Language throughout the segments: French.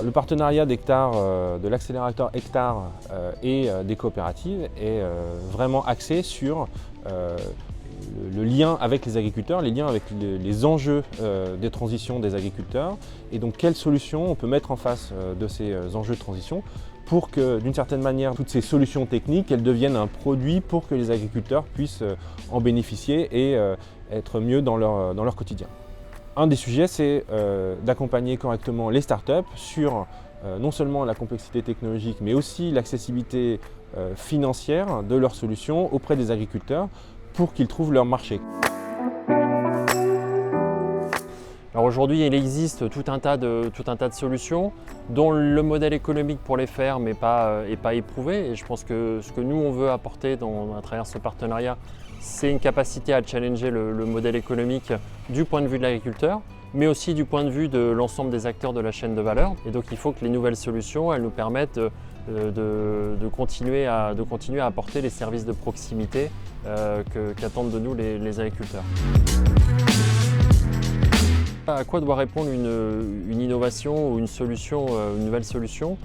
Le partenariat d'Hectare, de l'accélérateur Hectare et des coopératives est vraiment axé sur le lien avec les agriculteurs, les liens avec les enjeux des transitions des agriculteurs et donc quelles solutions on peut mettre en face de ces enjeux de transition pour que, d'une certaine manière, toutes ces solutions techniques, elles deviennent un produit pour que les agriculteurs puissent en bénéficier et être mieux dans leur quotidien. Un des sujets, c'est d'accompagner correctement les startups sur non seulement la complexité technologique, mais aussi l'accessibilité financière de leurs solutions auprès des agriculteurs pour qu'ils trouvent leur marché. Alors aujourd'hui, il existe tout un tas de solutions dont le modèle économique pour les fermes n'est pas éprouvé. Et je pense que ce que nous, on veut apporter à travers ce partenariat, c'est une capacité à challenger le modèle économique du point de vue de l'agriculteur, mais aussi du point de vue de l'ensemble des acteurs de la chaîne de valeur. Et donc il faut que les nouvelles solutions, elles nous permettent de continuer à apporter les services de proximité qu'attendent de nous les agriculteurs. À quoi doit répondre une innovation ou une nouvelle solution?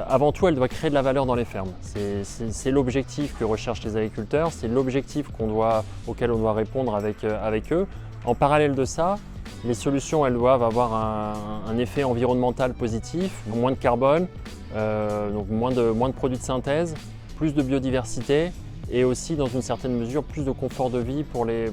Avant tout, elle doit créer de la valeur dans les fermes. C'est l'objectif que recherchent les agriculteurs, c'est l'objectif auquel on doit répondre avec eux. En parallèle de ça, les solutions, elles doivent avoir un effet environnemental positif, moins de carbone, donc moins de produits de synthèse, plus de biodiversité et aussi, dans une certaine mesure, plus de confort de vie pour les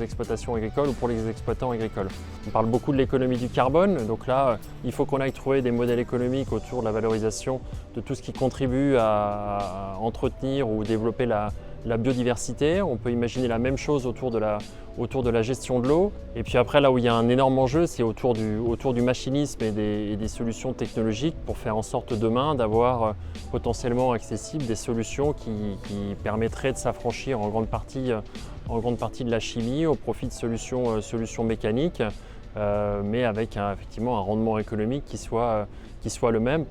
exploitations agricoles ou pour les exploitants agricoles. On parle beaucoup de l'économie du carbone, donc là, il faut qu'on aille trouver des modèles économiques autour de la valorisation de tout ce qui contribue à entretenir ou développer la biodiversité. On peut imaginer la même chose autour de la gestion de l'eau. Et puis après, là où il y a un énorme enjeu, c'est autour du machinisme et des solutions technologiques pour faire en sorte demain d'avoir potentiellement accessible des solutions qui permettraient de s'affranchir en grande partie de la chimie au profit de solutions mécaniques, mais avec effectivement un rendement économique qui soit le même.